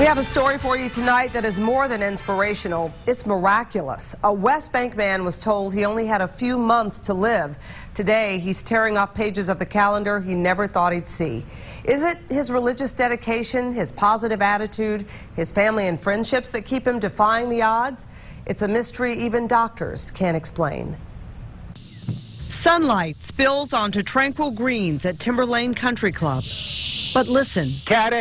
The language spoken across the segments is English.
We have a story for you tonight that is more than inspirational. It's miraculous. A West Bank man was told he only had a few months to live. Today, he's tearing off pages of the calendar he never thought he'd see. Is it his religious dedication, his positive attitude, his family and friendships that keep him defying the odds? It's a mystery even doctors can't explain. Sunlight spills onto tranquil greens at Timber Lane Country Club. But listen. Cat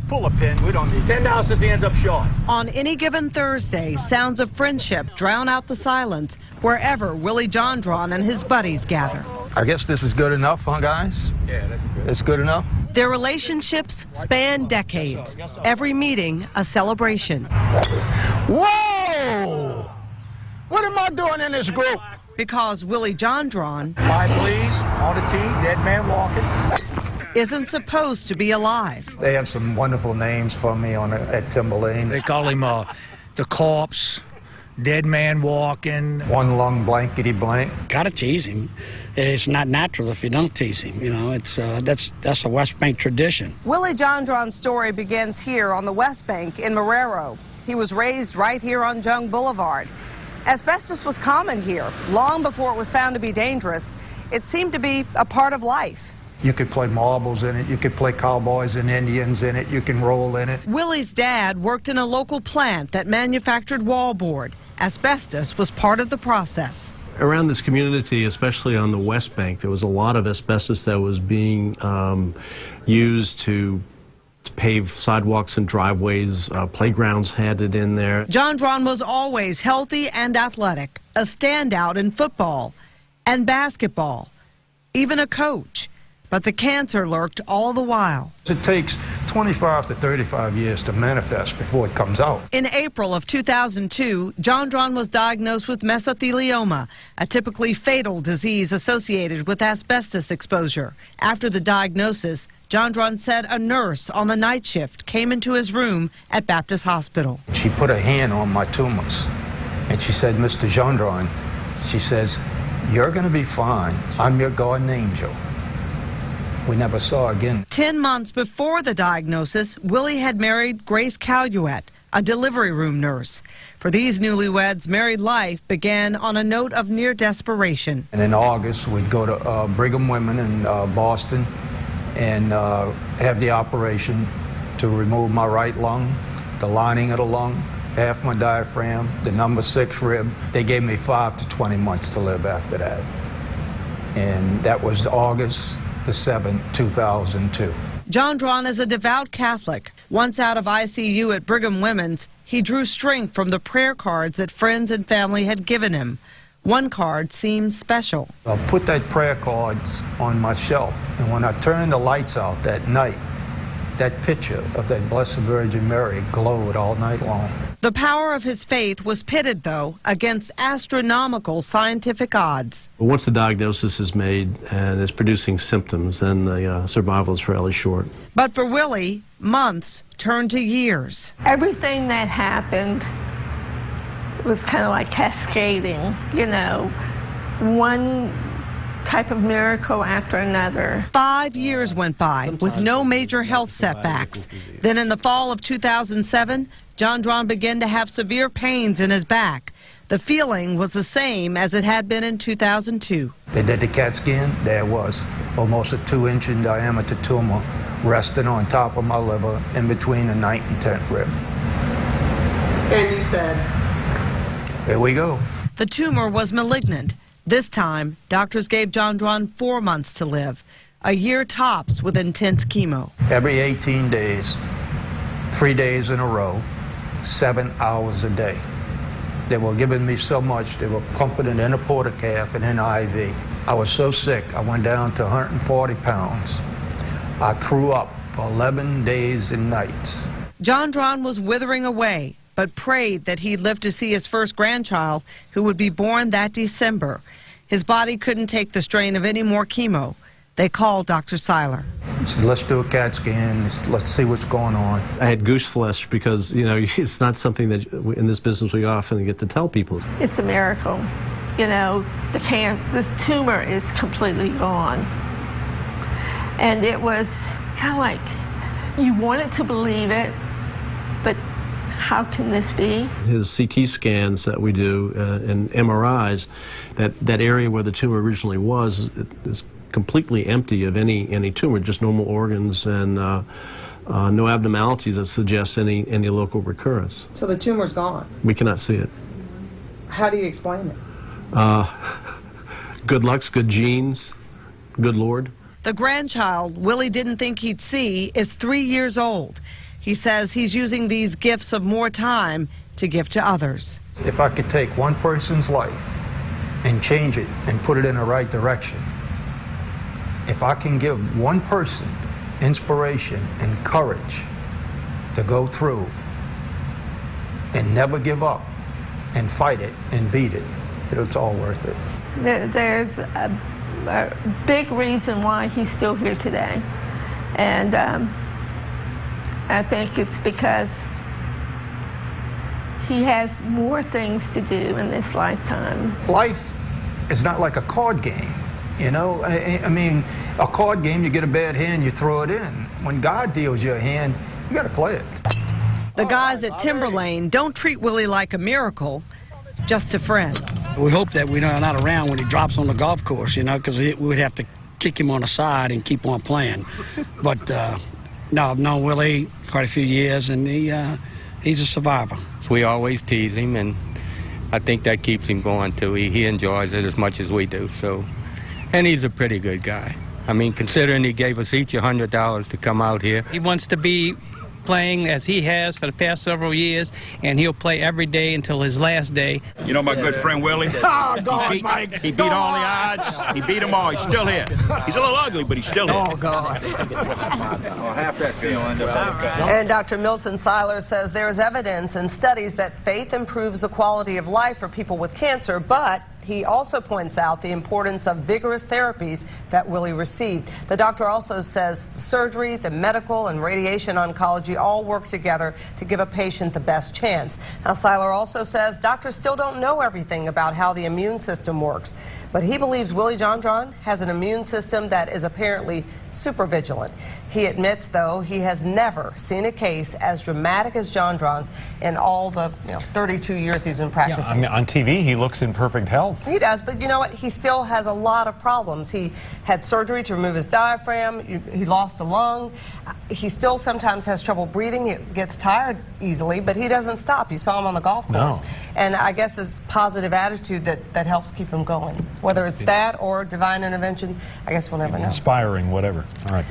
pull a pin. We don't need $10 as he ends up short. On any given Thursday, sounds of friendship drown out the silence wherever Willie Jondron and his buddies gather. I guess this is good enough, huh, guys? Yeah, that's good. It's good enough? Their relationships span decades. Every meeting, a celebration. Whoa! What am I doing in this group? Because Willie Jondron, 5 please, on the tee, dead man walking. Isn't supposed to be alive. They have some wonderful names for me at Timber Lane. They call him the corpse, dead man walking. One lung blankety blank. Gotta tease him. It's not natural if you don't tease him. You know, it's that's a West Bank tradition. Willie Jondron's story begins here on the West Bank in Marrero. He was raised right here on Jung Boulevard. Asbestos was common here long before it was found to be dangerous. It seemed to be a part of life. You could play marbles in it, you could play cowboys and Indians in it, you can roll in it. Willie's dad worked in a local plant that manufactured wallboard. Asbestos was part of the process. Around this community, especially on the West Bank, there was a lot of asbestos that was being used to pave sidewalks and driveways. Playgrounds had it in there. Jondron was always healthy and athletic, a standout in football and basketball, even a coach. But the cancer lurked all the while. It takes 25 to 35 years to manifest before it comes out. In April of 2002, Jondron was diagnosed with mesothelioma, a typically fatal disease associated with asbestos exposure. After the diagnosis, Jondron said a nurse on the night shift came into his room at Baptist Hospital. She put her hand on my tumors, and she said, "Mr. Jondron," she says, "you're going to be fine. I'm your guardian angel." We never saw again. 10 months before the diagnosis, Willie had married Grace Caluette, a delivery room nurse. For these newlyweds, married life began on a note of near desperation. And in August, we'd go to Brigham Women in Boston and have the operation to remove my right lung, the lining of the lung, half my diaphragm, the number 6 rib. They gave me 5 to 20 months to live after that. And that was August the 7th, 2002. Jondron is a devout Catholic. Once out of ICU at Brigham Women's, he drew strength from the prayer cards that friends and family had given him. One card seemed special. I put that prayer cards on my shelf, and when I turned the lights out that night, that picture of that Blessed Virgin Mary glowed all night long. The power of his faith was pitted, though, against astronomical scientific odds. Once the diagnosis is made and it's producing symptoms, then the survival is fairly short. But for Willie, months turned to years. Everything that happened was kind of like cascading, you know, one type of miracle after another. 5 years went by with no major health setbacks. Then in the fall of 2007, Jondron began to have severe pains in his back. The feeling was the same as it had been in 2002. They did the CAT scan. There was almost a 2-inch in diameter tumor resting on top of my liver in between the 9th and 10th rib. And you said? Here we go. The tumor was malignant. This time, doctors gave Jondron 4 months to live, a year tops with intense chemo. Every 18 days, 3 days in a row, 7 hours a day. They were giving me so much, they were pumping it in a portacaf and in an IV. I was so sick, I went down to 140 pounds. I threw up for 11 days and nights. Jondron was withering away, but prayed that he'd live to see his first grandchild, who would be born that December. His body couldn't take the strain of any more chemo. They called Dr. Seiler. He said, "Let's do a CAT scan. Let's see what's going on." I had goose flesh because, you know, it's not something that in this business we often get to tell people. It's a miracle. You know, the tumor is completely gone. And it was kind of like You wanted to believe it, but how can this be? His CT scans that we do and MRIs, that area where the tumor originally was is completely empty of any tumor, just normal organs and no abnormalities that suggest any local recurrence. So the tumor's gone. We cannot see it. How do you explain it? Good looks, good genes, good Lord. The grandchild Willie didn't think he'd see is 3 years old. He says he's using these gifts of more time to give to others. If I could take one person's life and change it and put it in the right direction, if I can give one person inspiration and courage to go through and never give up and fight it and beat it, it's all worth it. There's a big reason why he's still here today. And I think it's because he has more things to do in this lifetime. Life is not like a card game, you know? I mean, a card game, you get a bad hand, you throw it in. When God deals you a hand, you gotta play it. The guys at Timberlane don't treat Willie like a miracle, just a friend. We hope that we're not around when he drops on the golf course, you know, because we'd have to kick him on the side and keep on playing. But no, I've known Willie quite a few years, and he's a survivor. So we always tease him, and I think that keeps him going too. He enjoys it as much as we do. So, and he's a pretty good guy. I mean, considering he gave us each $100 to come out here. He wants to be playing as he has for the past several years, and he'll play every day until his last day. You know my good friend Willie? Oh, God, Mike. He beat all the odds. He beat them all. He's still here. He's a little ugly, but he's still here. Oh, God. Half that fee will end up okay. And Dr. Milton Seiler says there is evidence and studies that faith improves the quality of life for people with cancer, but he also points out the importance of vigorous therapies that Willie received. The doctor also says surgery, the medical and radiation oncology all work together to give a patient the best chance. Now, Seiler also says doctors still don't know everything about how the immune system works, but he believes Willie Jondron has an immune system that is apparently super vigilant. He admits, though, he has never seen a case as dramatic as Jondron's in all the 32 years he's been practicing. Yeah, I mean, on TV, he looks in perfect health. He does, but you know what? He still has a lot of problems. He had surgery to remove his diaphragm. He lost a lung. He still sometimes has trouble breathing. He gets tired easily, but he doesn't stop. You saw him on the golf course. No. And I guess it's positive attitude that helps keep him going. Whether it's that or divine intervention, I guess we'll never know. Inspiring, whatever. All right.